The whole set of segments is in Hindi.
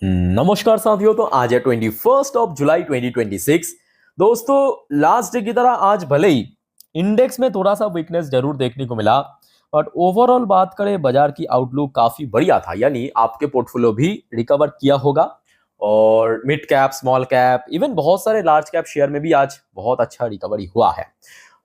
नमस्कार साथियों। तो आज है 21 जुलाई 2026। दोस्तों, लास्ट डे की तरह आज भले ही इंडेक्स में थोड़ा सा वीकनेस जरूर देखने को मिला, बट ओवरऑल बात करें बाजार की आउटलुक काफी बढ़िया था। यानी आपके पोर्टफोलियो भी रिकवर किया होगा और mid cap, small cap, even बहुत सारे लार्ज कैप शेयर में भी आज बहुत अच्छा रिकवरी हुआ है।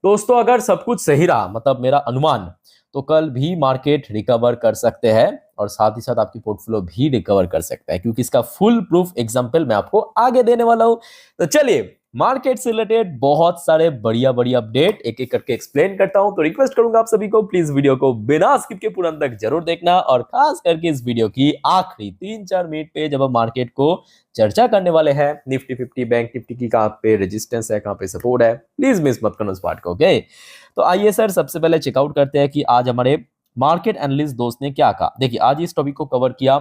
दोस्तों, अगर सब कुछ सही रहा, मतलब मेरा अनुमान, तो कल भी मार्केट रिकवर कर सकते हैं और साथ ही साथ आपकी पोर्टफोलियो भी रिकवर कर सकता है, क्योंकि इसका फुल प्रूफ एग्जांपल मैं आपको आगे देने वाला हूं। तो चलिए, मार्केट से रिलेटेड बहुत सारे बढ़िया बढ़िया अपडेट एक एक करके एक्सप्लेन करता हूं। तो रिक्वेस्ट करूंगा आप सभी को, प्लीज वीडियो को बिना स्किप के पूरा अंत तक जरूर देखना, और खास करके इस वीडियो की आखिरी 3-4 मिनट पे जब हम मार्केट को चर्चा करने वाले हैं, निफ्टी 50, बैंक निफ्टी की कहां पे रेजिस्टेंस है, कहां पे सपोर्ट है, प्लीज मिस मत करना उस पार्ट को। ओके, तो आइए सर, सबसे पहले चेकआउट करते हैं कि आज हमारे मार्केट एनालिस्ट दोस्त ने क्या कहा। देखिए, आज इस टॉपिक को कवर किया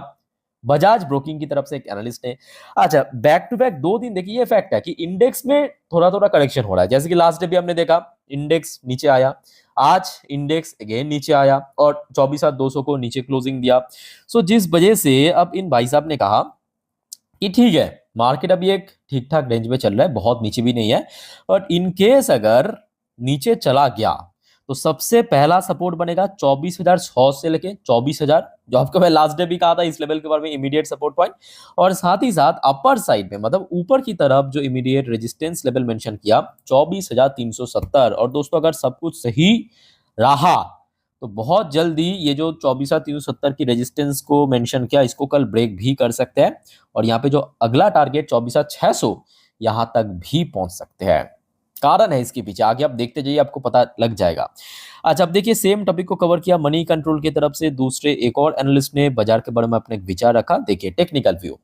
बजाज ब्रोकिंग की तरफ से एक एनालिस्ट ने। अच्छा, बैक टू बैक 2 दिन देखिए, ये फैक्ट है कि इंडेक्स में थोड़ा थोड़ा करेक्शन हो रहा है। जैसे कि लास्ट डे भी हमने देखा, इंडेक्स नीचे आया, आज इंडेक्स अगेन नीचे आया और 24,200 को नीचे क्लोजिंग दिया। सो जिस वजह से अब इन भाई साहब ने कहा कि ठीक है, मार्केट अभी एक ठीक ठाक रेंज में चल रहा है, बहुत नीचे भी नहीं है, और इनकेस अगर नीचे चला गया तो सबसे पहला सपोर्ट बनेगा 24,100 से लेके 24,000, जो आपको मैं लास्ट डे भी कहा था इस लेवल के बारे में, इमीडिएट सपोर्ट पॉइंट। और साथ ही साथ अपर साइड में, मतलब ऊपर की तरफ, जो इमीडिएट रेजिस्टेंस लेवल मेंशन किया 24,370। और दोस्तों, अगर सब कुछ सही रहा तो बहुत जल्दी ये जो 24,370 की रेजिस्टेंस को मेंशन किया, इसको कल ब्रेक भी कर सकते हैं, और यहाँ पे जो अगला टारगेट 24,600, यहाँ तक भी पहुंच सकते हैं। कारण है इसके पीछे, आगे आप देखते जाइए, आपको पता लग जाएगा। अच्छा, अब देखिए, सेम टॉपिक को कवर किया मनी कंट्रोल की तरफ से दूसरे एक और एनालिस्ट ने बाजार के बारे में अपने विचार रखा। देखिए, technical view,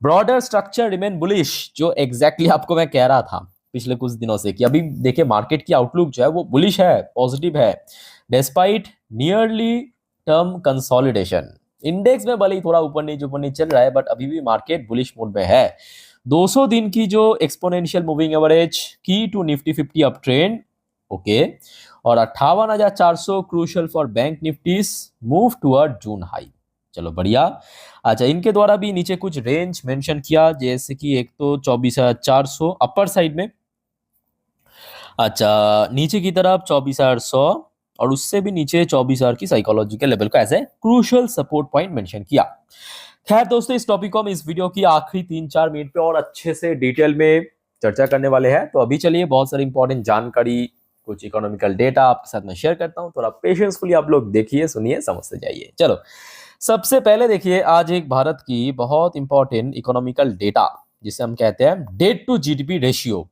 broader structure remain bullish, जो एग्जैक्टली आपको मैं कह रहा था पिछले कुछ दिनों से कि अभी देखिए मार्केट की आउटलुक जो है वो बुलिश है, पॉजिटिव है, despite nearly term consolidation. Index में भले ही थोड़ा ऊपर नीचे चल रहा है, बट अभी भी मार्केट बुलिश मोड में है। 200 दिन की जो exponential moving average key to Nifty 50 up trend, okay, और 58,400 crucial for bank Nifty's move toward June high. चलो बढ़िया। अच्छा, इनके द्वारा भी नीचे कुछ रेंज मेंशन किया, जैसे कि एक तो 24,400 अपर साइड में, अच्छा नीचे की तरफ 24,100, और उससे भी नीचे 24,000 की साइकोलॉजिकल लेवल को as a crucial support point mention किया। खैर दोस्तों, इस टॉपिक को हम इस वीडियो की आखिरी 3-4 मिनट पे और अच्छे से डिटेल में चर्चा करने वाले हैं। तो अभी चलिए, बहुत सारी इंपॉर्टेंट जानकारी, कुछ इकोनॉमिकल डेटा आपके साथ मैं शेयर करता हूं। थोड़ा पेशेंसफुली आप लोग देखिए, सुनिए, समझते जाइए। चलो, सबसे पहले देखिए, आज एक भारत की बहुत इंपॉर्टेंट इकोनॉमिकल डेटा, जिसे हम कहते हैं डेट टू जीडीपी रेशियो,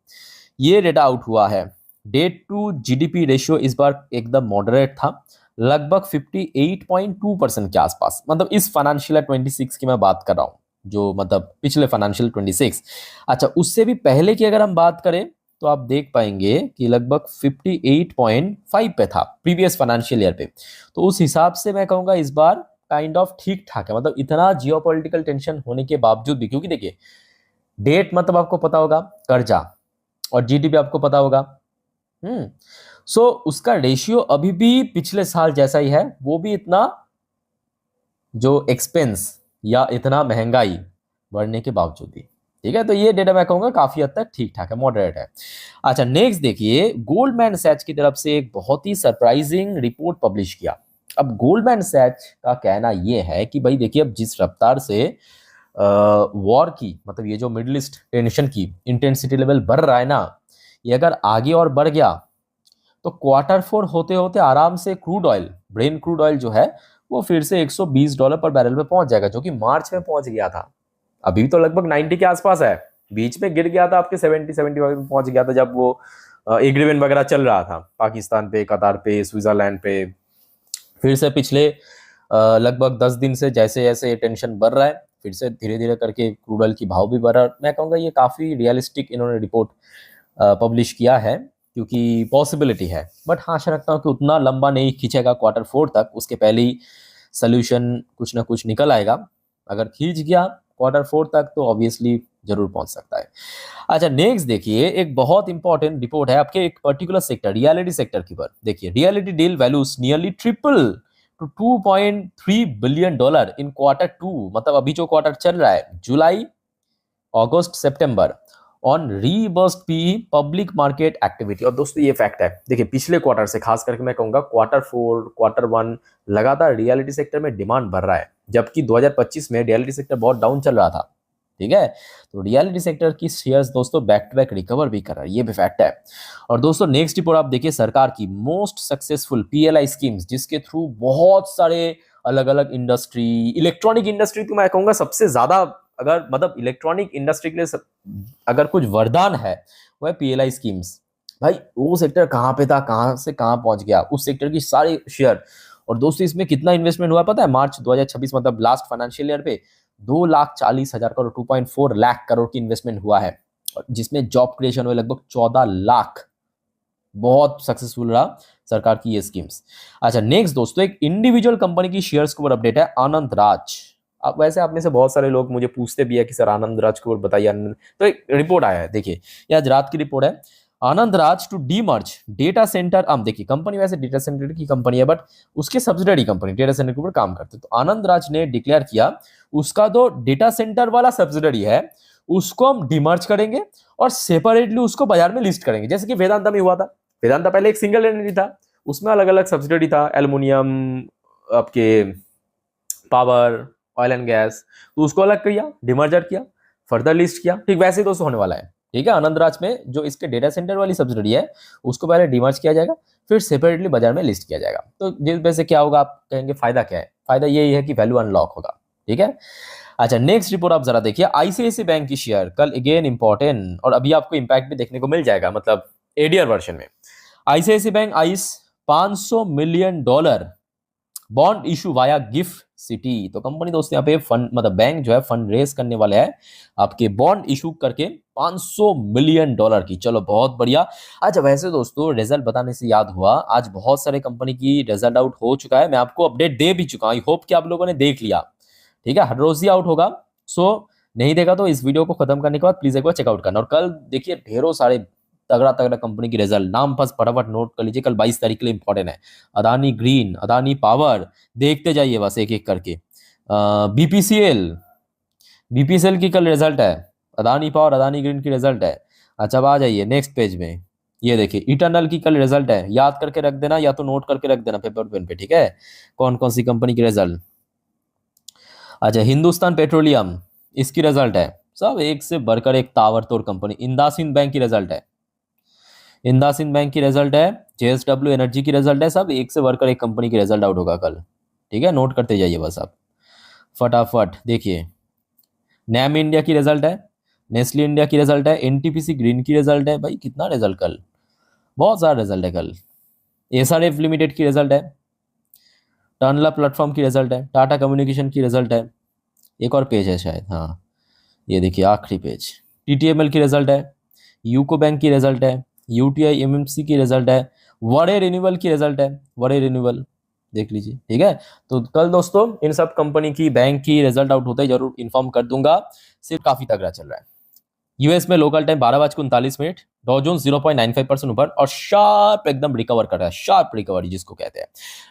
ये डेटा आउट हुआ है। डेट टू जीडीपी रेशियो इस बार एकदम मॉडरेट था, लगभग 58.2% के आसपास। मतलब इस फाइनेंशियल 26 की मैं बात कर रहा हूँ, जो मतलब पिछले फाइनेंशियल 26। अच्छा, उससे भी पहले की अगर हम बात करें तो आप देख पाएंगे कि लगभग 58.5 पे था प्रीवियस फाइनेंशियल ईयर पे। तो उस हिसाब से मैं कहूँगा इस बार काइंड ऑफ ठीक ठाक है। मतलब इतना जियोपॉलिटिकल टेंशन होने के बावजूद भी, क्योंकि देखिए डेट मतलब आपको पता होगा कर्जा, और जीडीपी आपको पता होगा, सो उसका रेशियो अभी भी पिछले साल जैसा ही है, वो भी इतना जो एक्सपेंस या इतना महंगाई बढ़ने के बावजूद भी। ठीक है, तो ये डेटा मैं कहूंगा काफी हद तक ठीक ठाक है, मॉडरेट है। अच्छा, नेक्स्ट देखिए, गोल्डमैन सैच की तरफ से एक बहुत ही सरप्राइजिंग रिपोर्ट पब्लिश किया। अब गोल्डमैन सैच का कहना यह है कि भाई देखिए, अब जिस रफ्तार से वॉर की, मतलब ये जो मिडिल ईस्ट टेंशन की इंटेंसिटी लेवल बढ़ रहा है ना, ये अगर आगे और बढ़ गया तो क्वार्टर 4 होते होते आराम से crude oil, brain crude oil जो है, वो फिर से $120 पर बैरल पे पहुंच जाएगा, जो कि मार्च में पहुंच गया था। अभी तो लगभग 90 के आसपास है, बीच में गिर गया था आपके 70-75 में पहुंच गया था, जब वो एग्रीमेंट वगैरह चल रहा था पाकिस्तान पे, कतार पे, स्विट्जरलैंड पे। फिर से पिछले लगभग 10 दिन से जैसे जैसे टेंशन बढ़ रहा है, फिर से धीरे धीरे करके क्रूड ऑयल की भाव भी बढ़ रहा है। मैं कहूँगा ये काफ़ी रियलिस्टिक इन्होंने रिपोर्ट पब्लिश किया है, क्योंकि पॉसिबिलिटी है। बट हाँ, आशा रखता हूँ कि उतना लंबा नहीं खींचेगा क्वार्टर 4 तक, उसके पहले ही सोल्यूशन कुछ ना कुछ निकल आएगा। अगर खींच गया क्वार्टर 4 तक तो ऑब्वियसली जरूर पहुंच सकता है। अच्छा, नेक्स्ट देखिए, एक बहुत इंपॉर्टेंट रिपोर्ट है आपके एक पर्टिकुलर सेक्टर, रियलिटी सेक्टर की पर। देखिए, realty deal values nearly triple to $2.3 billion in Q2, मतलब अभी जो क्वार्टर चल रहा है जुलाई अगस्त सितंबर, on robust PE public market activity. और दोस्तों ये फैक्ट है, देखिए पिछले क्वार्टर से खास करके मैं कहूंगा Q4 Q1 लगातार रियलिटी सेक्टर में डिमांड बढ़ रहा है, जबकि 2025 में रियलिटी सेक्टर बहुत डाउन चल रहा था। ठीक है, तो रियलिटी सेक्टर की शेयर्स दोस्तों बैक टू बैक रिकवर भी कर रहा है, ये भी फैक्ट है। और दोस्तों नेक्स्ट रिपोर्ट आप देखिए, सरकार की मोस्ट सक्सेसफुल पीएलआई स्कीम्स, जिसके थ्रू बहुत सारे अलग अलग इंडस्ट्री, इलेक्ट्रॉनिक इंडस्ट्री तो मैं कहूंगा सबसे ज्यादा, अगर मतलब इलेक्ट्रॉनिक इंडस्ट्री के लिए अगर कुछ वरदान है वो है पीएलआई स्कीम्स। भाई वो सेक्टर कहाँ पे था, कहाँ से कहाँ पहुंच गया, उस सेक्टर की सारी शेयर। और दोस्तों इसमें कितना इन्वेस्टमेंट हुआ पता है, मार्च 2026 मतलब लास्ट फाइनेंशियल ईयर पे 2,40,000 करोड़, 2.4 लाख करोड़ की इन्वेस्टमेंट हुआ है, जिसमें जॉब क्रिएशन हुए लगभग 14 लाख। बहुत सक्सेसफुल रहा सरकार की ये स्कीम्स। अच्छा नेक्स्ट दोस्तों, एक इंडिविजुअल कंपनी की शेयर्स के ऊपर अपडेट है, आनंद राज। अब वैसे आप में से बहुत सारे लोग मुझे पूछते भी है कि सर आनंद राज के ऊपर बताइए। तो एक रिपोर्ट आया है, देखिए ये आज रात की रिपोर्ट है, Anand Raj to demerge data centre. अब देखिए कंपनी वैसे डेटा सेंटर की कंपनी है, बट उसके सब्सिडरी कंपनी डेटा सेंटर के ऊपर काम करते हैं। तो आनंद राज ने डिक्लेयर किया उसका जो डेटा सेंटर वाला सब्सिडरी है उसको हम डीमर्ज करेंगे और सेपरेटली उसको बाजार में लिस्ट करेंगे, जैसे कि वेदांता में हुआ था। वेदांता पहले एक सिंगल एंटिटी था, उसमें अलग अलग सब्सिडरी था, एल्युमिनियम, आपके पावर, ऑयल एंड गैस, तो उसको अलग किया, डिमर्जर किया, फर्दर लिस्ट किया। ठीक वैसे ही दोस्तों होने वाला है। ठीक है, आनंद राज में जो इसके डेटा सेंटर वाली सब्सिडरी है उसको पहले डिमर्ज किया जाएगा, फिर सेपरेटली बाजार में लिस्ट किया जाएगा। तो जिस वजह से क्या होगा, आप कहेंगे फायदा क्या है, फायदा यही है कि वैल्यू अनलॉक होगा। ठीक है, अच्छा नेक्स्ट रिपोर्ट आप जरा देखिए, आईसीआईसी बैंक की शेयर कल अगेन इंपॉर्टेंट, और अभी आपको इंपैक्ट भी देखने को मिल जाएगा, मतलब एडीआर वर्जन में। आईसीआईसी बैंक आईस $500 million bond issue via GIFT City. तो कंपनी दोस्तों यहाँ पे फंड, मतलब बैंक जो है फंड रेस करने वाले है आपके बॉन्ड इशू करके $500 मिलियन की। चलो बहुत बढ़िया। अच्छा वैसे दोस्तों रिजल्ट बताने से याद हुआ, आज बहुत सारे कंपनी की रिजल्ट आउट हो चुका है, मैं आपको अपडेट दे भी चुका हूं, आई होप कि आप लोगों ने देख लिया। ठीक है, हर रोज ही आउट होगा, सो नहीं देखा तो इस वीडियो को खत्म करने के बाद प्लीज एक बार चेकआउट करना। और कल देखिए ढेरों सारे तगड़ा तगड़ा कंपनी की रिजल्ट, नाम बस फटाफट नोट कर लीजिए, कल 22 तारीख के लिए इंपॉर्टेंट है। अदानी ग्रीन, अदानी पावर, देखते जाइए बस एक एक करके। बीपीसीएल, बीपीसीएल की कल रिजल्ट है, अदानी पावर अदानी ग्रीन की रिजल्ट है। अच्छा अब आ जाइए नेक्स्ट पेज में, ये देखिए इटर्नल की कल रिजल्ट है, याद करके रख देना या तो नोट करके रख देना पेपर पेन पे। ठीक है, कौन कौन सी कंपनी की रिजल्ट। अच्छा हिंदुस्तान पेट्रोलियम, इसकी रिजल्ट है, सब एक से बढ़कर एक ताबड़तोड़ कंपनी। इंदासिन बैंक की रिजल्ट है, इंदासिन बैंक की रिजल्ट है, जेएसडब्ल्यू एनर्जी की रिजल्ट है, सब एक से बढ़कर एक कंपनी की रिजल्ट आउट होगा कल। ठीक है, नोट करते जाइए बस आप फटाफट। देखिए नैम इंडिया की रिजल्ट है, नेस्ले इंडिया की रिजल्ट है, एनटीपीसी ग्रीन की रिजल्ट है। भाई कितना रिजल्ट कल, बहुत सारा रिजल्ट है कल। एसआरएफ लिमिटेड की रिजल्ट है, टर्नला प्लेटफॉर्म की रिजल्ट है, टाटा कम्युनिकेशन की रिजल्ट है, एक और पेज है शायद, हाँ ये देखिए आखिरी पेज। टीटीएमएल की रिजल्ट है, यूको बैंक की रिजल्ट है, यूटीआई एमएमसी की रिजल्ट है, वड़े रिन्यूअल की रिजल्ट है, वड़े रिन्यूअल देख लीजिए। ठीक है, तो कल दोस्तों इन सब कंपनी की बैंक की रिजल्ट आउट होते ही जरूर इन्फॉर्म कर दूंगा। सिर्फ काफी तगड़ा चल रहा है। यूएस में लोकल टाइम 12:39, डॉ जोन्स 0.95% ऊपर और शार्प एकदम रिकवर कर रहा है, शार्प रिकवरी जिसको कहते हैं।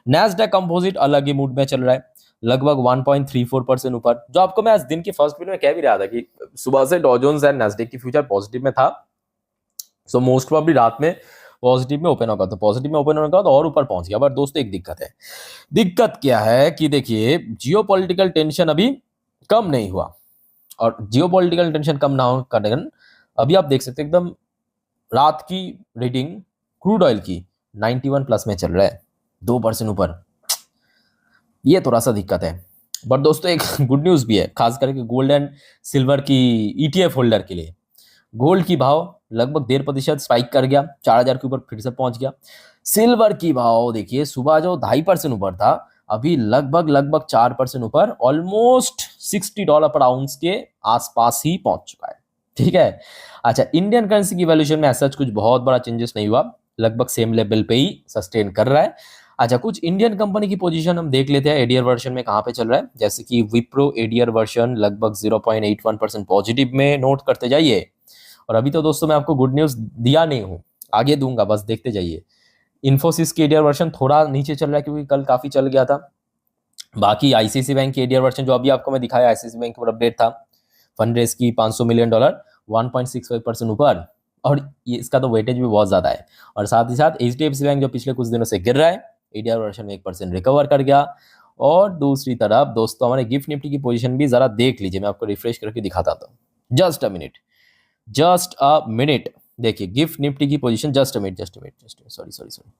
नैस्डैक कंपोजिट अलग ही मूड में चल रहा है, लगभग 1.34% ऊपर। जो आपको मैं आज दिन की फर्स्ट वीडियो में कह भी रहा था कि सुबह से डॉ जोन्स एंड नैस्डैक की फ्यूचर पॉजिटिव में था, सो मोस्ट प्रोबेबली रात में पॉजिटिव में ओपन होगा, तो पॉजिटिव में ओपन होने का तो और ऊपर पहुंच गया। बट दोस्तों एक दिक्कत है, दिक्कत क्या है कि देखिए जियोपॉलिटिकल टेंशन अभी कम नहीं हुआ, और जियोपॉलिटिकल टेंशन कम ना हो का कारण अभी आप देख सकते हैं एकदम रात की रीडिंग क्रूड ऑयल की 91 प्लस में चल रहा है, 2% ऊपर। ये थोड़ा सा दिक्कत है। बट दोस्तों एक गुड न्यूज भी है, खास करके गोल्ड एंड सिल्वर की ईटीएफ होल्डर के लिए। गोल्ड की भाव लगभग 1.5% स्पाइक कर गया, 4,000 के ऊपर फिर से पहुंच गया। सिल्वर की भाव देखिए सुबह जो 2.5% ऊपर था, अभी लगभग 4% ऊपर, ऑलमोस्ट $60 पर आउंस के आसपास ही पहुंच चुका है। ठीक है, अच्छा इंडियन करेंसी की वैल्यूएशन में ऐसा कुछ बहुत बड़ा चेंजेस नहीं हुआ, लगभग सेम लेवल पे ही सस्टेन कर रहा है। अच्छा कुछ इंडियन कंपनी की पोजीशन हम देख लेते हैं एडीआर वर्जन में कहां पे चल रहा है। जैसे कि विप्रो एडीआर वर्जन लगभग 0.81% पॉजिटिव में, नोट करते जाइए। और अभी तो दोस्तों मैं आपको गुड न्यूज दिया नहीं हूं, आगे दूंगा, बस देखते जाइए। इन्फोसिस के एडीआर वर्जन थोड़ा नीचे चल रहा है क्योंकि कल काफी चल गया था, बाकी आईसीआईसी बैंक की एडीआर वर्जन जो अभी आपको मैं दिखाया, आईसीआईसी बैंक का अपडेट था, फंड रेस की $500 मिलियन, 1.65% ऊपर, और ये इसका तो वेटेज भी बहुत ज्यादा है। और साथ ही साथ एचडीएफसी बैंक जो पिछले कुछ दिनों से गिर रहा है, एडीआर वर्जन में 1% रिकवर कर गया। और दूसरी तरफ दोस्तों हमारे गिफ्ट निफ्टी की पोजीशन भी जरा देख लीजिए, मैं आपको रिफ्रेश करके दिखाता था। Just a minute, just a minute, देखिए गिफ्ट निफ्टी की position, just a minute, sorry sorry sorry,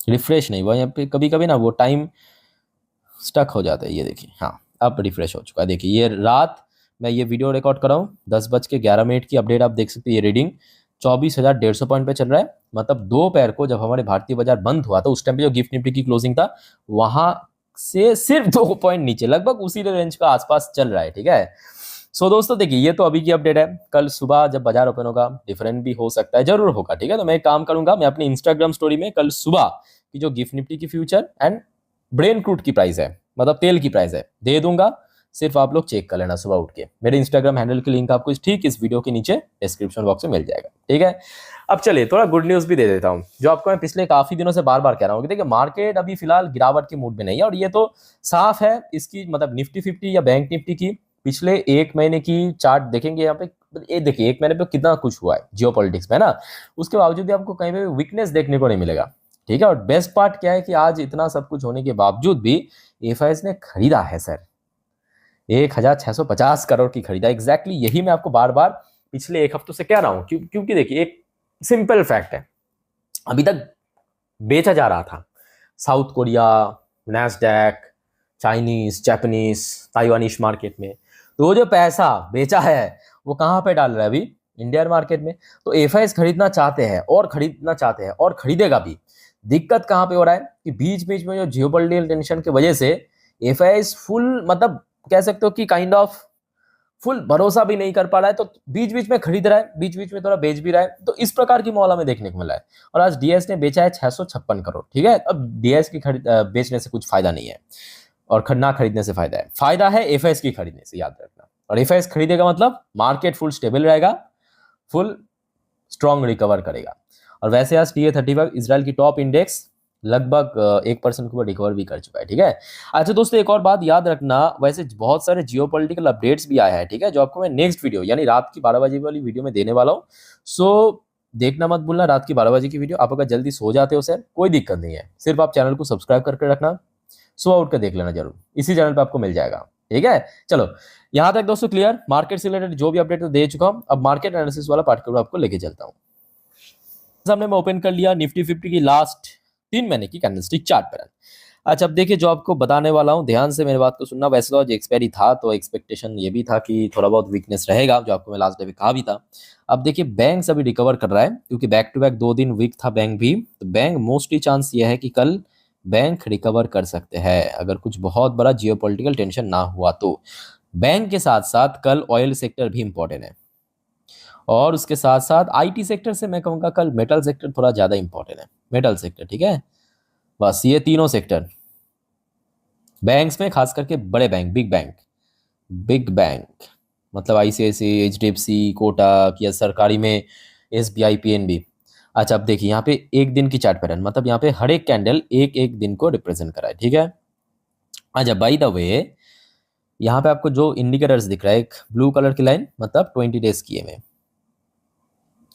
refresh नहीं हुआ यहाँ पे, कभी कभी ना वो टाइम स्टक हो जाता है। ये देखिए, हाँ अब रिफ्रेश हो चुका है। देखिए ये रात मैं ये वीडियो रिकॉर्ड कर रहा हूँ 10:11 की अपडेट आप देख सकते हैं। ये रीडिंग 24,150 पॉइंट पे चल रहा है। मतलब दोपहर को जब हमारे भारतीय बाजार बंद हुआ था, उस टाइम पे जो गिफ्ट निफ्टी की क्लोजिंग था, वहां से सिर्फ 2 पॉइंट नीचे, लगभग उसी रेंज का आसपास चल रहा है। ठीक है, सो दोस्तों देखिए ये तो अभी की अपडेट है। कल सुबह जब बाजार ओपन होगा डिफरेंट भी हो सकता है, जरूर होगा। ठीक है, तो मैं एक काम करूंगा, मैं अपनी इंस्टाग्राम स्टोरी में कल सुबह की जो गिफ्ट निफ्टी की फ्यूचर एंड ब्रेन क्रूड की प्राइस है, मतलब तेल की प्राइस है, दे दूंगा। सिर्फ आप लोग चेक कर लेना सुबह उठ के। मेरे इंस्टाग्राम हैंडल की लिंक आपको ठीक इस वीडियो के नीचे डिस्क्रिप्शन बॉक्स में मिल जाएगा। ठीक है, अब चलिए थोड़ा गुड न्यूज भी दे देता हूं, जो आपको मैं पिछले काफी दिनों से बार बार कह रहा हूं कि देखिए मार्केट अभी फिलहाल गिरावट के मूड में नहीं है। और ये तो साफ है इसकी, मतलब निफ्टी 50 या बैंक निफ्टी की पिछले एक महीने की चार्ट देखेंगे यहाँ पे, ये देखिए एक महीने पे कितना कुछ हुआ है जियोपॉलिटिक्स में ना, उसके बावजूद भी आपको कहीं पे वीकनेस देखने को नहीं मिलेगा। ठीक है, और बेस्ट पार्ट क्या है कि आज इतना सब कुछ होने के बावजूद भी एफआईएस ने खरीदा है सर, 1,650 करोड़ की खरीदा। एग्जैक्टली यही मैं आपको बार बार पिछले एक हफ्तों से कह रहा हूं, क्योंकि देखिए एक सिंपल फैक्ट है, अभी तक बेचा जा रहा था south Korea, Nasdaq, Chinese, Japanese, Taiwanese market में, तो वो जो पैसा बेचा है वो कहाँ पे डाल रहा है अभी, इंडियन मार्केट में। तो एफआईएस खरीदना चाहते हैं और खरीदना चाहते हैं और खरीदेगा भी। दिक्कत कहाँ पे हो रहा है कि बीच बीच में जो जियोपॉलिटिकल टेंशन की वजह से एफआईएस फुल, मतलब कह सकते हो कि काइंड ऑफ फुल भरोसा भी नहीं कर पा रहा है, तो बीच बीच में खरीद रहा है, बीच बीच में थोड़ा बेच भी रहा है। तो इस प्रकार की मौला में देखने को मिला है। और आज डीएस ने बेचा है 656 करोड़। ठीक है, अब डीएस की बेचने से कुछ फायदा नहीं है, और ना खरीदने से फायदा है एफआईएस की खरीदने से, याद रखना। और एफआईएस खरीदेगा मतलब मार्केट फुल स्टेबल रहेगा, फुल स्ट्रॉन्ग रिकवर करेगा। और वैसे आज TA35 इजराइल की टॉप इंडेक्स लगभग 1% के ऊपर रिकवर भी कर चुका है। ठीक है, अच्छा दोस्तों एक और बात याद रखना, वैसे बहुत सारे जियोपॉलिटिकल अपडेट्स भी आए हैं। ठीक है, जो आपको मैं नेक्स्ट वीडियो यानी रात की 12 बजे वाली वीडियो में देने वाला हूँ। सो देखना मत भूलना रात की 12 बजे की वीडियो। आप अगर जल्दी सो जाते हो सर कोई दिक्कत नहीं है, सिर्फ आप चैनल को सब्सक्राइब करके रखना, सुबह उठ कर देख लेना जरूर, इसी चैनल पर आपको मिल जाएगा। ठीक है, चलो यहाँ तक दोस्तों क्लियर। मार्केट से रिलेटेड जो भी अपडेट दे चुका हूँ, अब मार्केट एनालिसिस वाला पार्ट को आपको लेके चलता हूँ। सामने मैं ओपन कर लिया निफ्टी 50 की लास्ट 3 महीने की कैंडलस्टिक चार्ट पैटर्न। अच्छा अब देखिए जो आपको बताने वाला हूं ध्यान से मेरी बात को सुनना। वैसे तो आज एक्सपायरी था तो एक्सपेक्टेशन ये भी था कि थोड़ा बहुत वीकनेस रहेगा, जो आपको मैं लास्ट डे में कहा भी था। अब देखिए बैंक अभी रिकवर कर रहा है, क्योंकि बैक टू बैक 2 दिन वीक था बैंक भी। तो बैंक मोस्टली चांस ये है कि कल बैंक रिकवर कर सकते हैं, अगर कुछ बहुत बड़ा जियोपॉलिटिकल टेंशन ना हुआ तो। बैंक के साथ साथ कल ऑयल सेक्टर भी इंपॉर्टेंट है, और उसके साथ साथ आईटी सेक्टर से मैं कहूँगा कल मेटल सेक्टर थोड़ा ज़्यादा इंपॉर्टेंट है, मेटल सेक्टर। ठीक है, बस ये तीनों सेक्टर बैंक्स में, खास करके बड़े बैंक, बिग बैंक मतलब आईसीआईसीआई, एचडीएफसी, कोटक, या सरकारी में एसबीआई, पीएनबी। अच्छा अब देखिए यहाँ पे एक दिन की चार्ट पैटर्न, मतलब यहाँ पे हर एक कैंडल एक एक दिन को रिप्रेजेंट करा है। ठीक है, अच्छा बाय द वे यहाँ पे आपको जो इंडिकेटर्स दिख रहा है, एक ब्लू कलर की लाइन मतलब 20 डेज की है,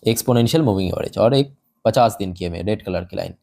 एक्सपोनेंशियल मूविंग एवरेज, और एक 50 दिन की है रेड कलर की लाइन।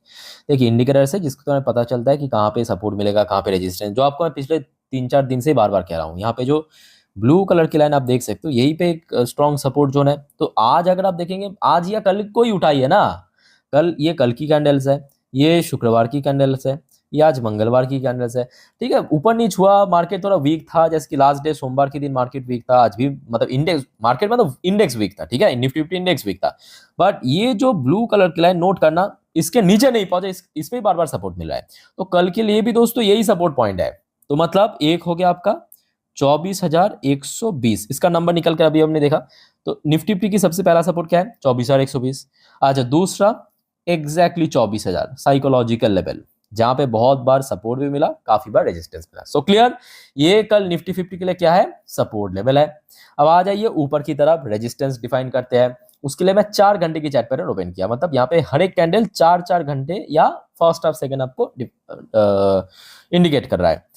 देखिए इंडिकेटर से जिसको तुम्हें पता चलता है कि कहाँ पे सपोर्ट मिलेगा, कहाँ पे रेजिस्टेंस, जो आपको मैं पिछले 3-4 दिन से बार बार कह रहा हूँ। यहाँ पे जो ब्लू कलर की लाइन आप देख सकते हो, यही पे एक स्ट्रॉन्ग सपोर्ट जोन है। तो आज अगर आप देखेंगे, आज या कल को ही उठाई है ना, कल ये कल की कैंडल्स है, ये शुक्रवार की कैंडल्स है, ये आज मंगलवार की कैंडल्स है। ठीक है, ऊपर नीच हुआ, मार्केट थोड़ा वीक था, जैसे कि लास्ट डे सोमवार के दिन मार्केट वीक था, आज भी मतलब इंडेक्स मार्केट मतलब इंडेक्स वीक था। ठीक है, निफ्टी 50 इंडेक्स वीक था। बट ये जो ब्लू कलर की लाइन नोट करना, इसके नीचे नहीं पहुंचे, इसमें बार बार सपोर्ट मिल रहा है। तो कल के लिए भी दोस्तों यही सपोर्ट पॉइंट है। तो मतलब एक हो गया आपका 24,120, इसका नंबर निकल कर अभी हमने देखा। तो निफ्टी की सबसे पहला सपोर्ट क्या है, 24,120। अच्छा दूसरा एग्जैक्टली 24,000 साइकोलॉजिकल लेवल, जहां पे बहुत बार सपोर्ट भी मिला, काफी बार रेजिस्टेंस मिला। सो क्लियर, ये कल निफ्टी 50 के लिए क्या है, सपोर्ट लेवल है। अब आ जाइए ऊपर की तरफ, रेजिस्टेंस डिफाइन करते हैं। उसके लिए मैं 4 घंटे की चार्ट पैटर्न ओपन किया, मतलब यहाँ पे हर एक कैंडल 4-4 घंटे या फर्स्ट हाफ सेकंड आपको इंडिकेट कर रहा है।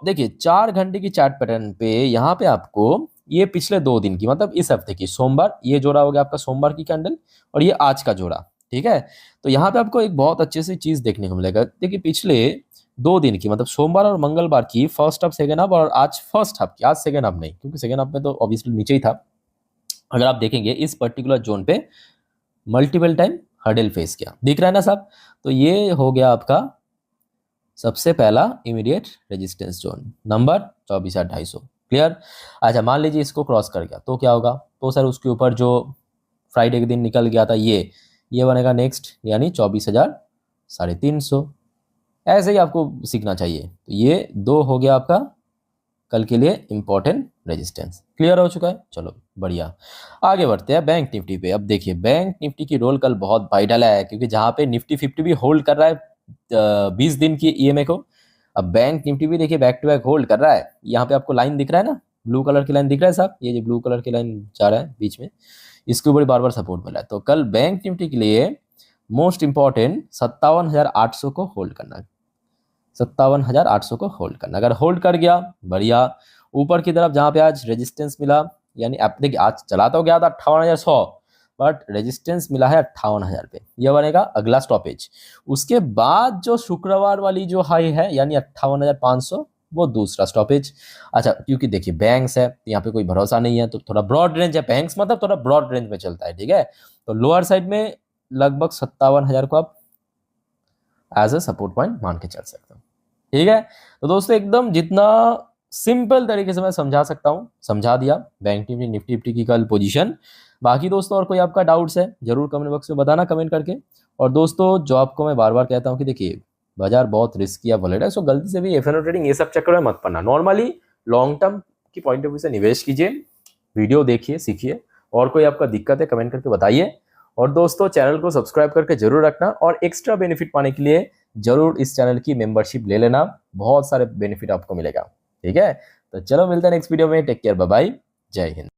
देखिए 4 घंटे की चार्ट पैटर्न पे यहाँ पे आपको ये पिछले 2 दिन की मतलब इस हफ्ते की सोमवार, ये जोड़ा हो गया आपका सोमवार की कैंडल और ये आज का जोड़ा, ठीक है। तो यहाँ पे आपको एक बहुत अच्छे से चीज देखने को मिलेगा। देखिए पिछले 2 दिन की मतलब सोमवार और मंगलवार की फर्स्ट हाफ सेकेंड हाफ और आज फर्स्ट हाफ की, आज सेकेंड हाफ नहीं क्योंकि सेकेंड हाफ में तो ऑब्वियसली नीचे ही था। अगर आप देखेंगे इस पर्टिकुलर जोन पे मल्टीपल टाइम हर्डल फेस किया, दिख रहा है ना साहब। तो ये हो गया आपका सबसे पहला immediate resistance zone number 24,250, clear. अच्छा मान लीजिए इसको क्रॉस कर गया तो क्या होगा, तो सर उसके ऊपर जो फ्राइडे के दिन निकल गया था ये बनेगा नेक्स्ट, यानी 24,350। ऐसे ही आपको सीखना चाहिए। तो ये 2 हो गया आपका कल के लिए इंपॉर्टेंट रेजिस्टेंस, क्लियर हो चुका है। चलो बढ़िया, आगे बढ़ते हैं बैंक निफ्टी पे। अब देखिए बैंक निफ्टी की रोल कल बहुत वाइटल है क्योंकि जहाँ पे निफ्टी 50 भी होल्ड कर रहा है 20 दिन की ईएमए को, अब बैंक निफ्टी भी देखिए बैक टू बैक होल्ड कर रहा है। यहाँ पे आपको लाइन दिख रहा है ना, ब्लू कलर की लाइन दिख रहा है साहब, ये जो ब्लू कलर की लाइन जा रहा है बीच में, इसके ऊपर बार बार सपोर्ट मिला है। तो कल बैंक निफ्टी के लिए मोस्ट इंपॉर्टेंट 57,800 को होल्ड करना है, 57,800 को होल्ड करना। अगर होल्ड कर गया बढ़िया, ऊपर की तरफ जहाँ पे आज रेजिस्टेंस मिला, यानी आप देखिए आज चला तो गया था 58,100, बट रेजिस्टेंस मिला है 58,000 पे, यह बनेगा अगला स्टॉपेज। उसके बाद जो शुक्रवार वाली जो हाई है यानी 58,500, वो दूसरा स्टॉपेज। अच्छा क्योंकि देखिए बैंक्स है यहाँ पे कोई भरोसा नहीं है, तो थोड़ा ब्रॉड रेंज है, बैंक्स मतलब थोड़ा ब्रॉड रेंज में चलता है, ठीक है। तो लोअर साइड में लगभग 57,000 को आप एज अ सपोर्ट पॉइंट मान के चल सकते हो, ठीक है। तो दोस्तों एकदम जितना सिंपल तरीके से मैं समझा सकता हूँ समझा दिया बैंक निफ्टी की कल पोजीशन। बाकी दोस्तों और कोई आपका डाउट्स है जरूर कमेंट बॉक्स में बताना कमेंट करके। और दोस्तों जो आपको मैं बार बार कहता हूँ कि देखिए बाजार बहुत रिस्की या वॉलेटाइल, सो गलती से भी एफएनओ ट्रेडिंग ये सब चक्कर में मत पड़ना। नॉर्मली लॉन्ग टर्म की पॉइंट ऑफ व्यू से निवेश कीजिए, वीडियो देखिए सीखिए, और कोई आपका दिक्कत है कमेंट करके बताइए। और दोस्तों चैनल को सब्सक्राइब करके जरूर रखना, और एक्स्ट्रा बेनिफिट पाने के लिए जरूर इस चैनल की मेंबरशिप ले लेना, बहुत सारे बेनिफिट आपको मिलेगा, ठीक है। तो चलो मिलते हैं नेक्स्ट वीडियो में, टेक केयर, बाय बाय, जय हिंद।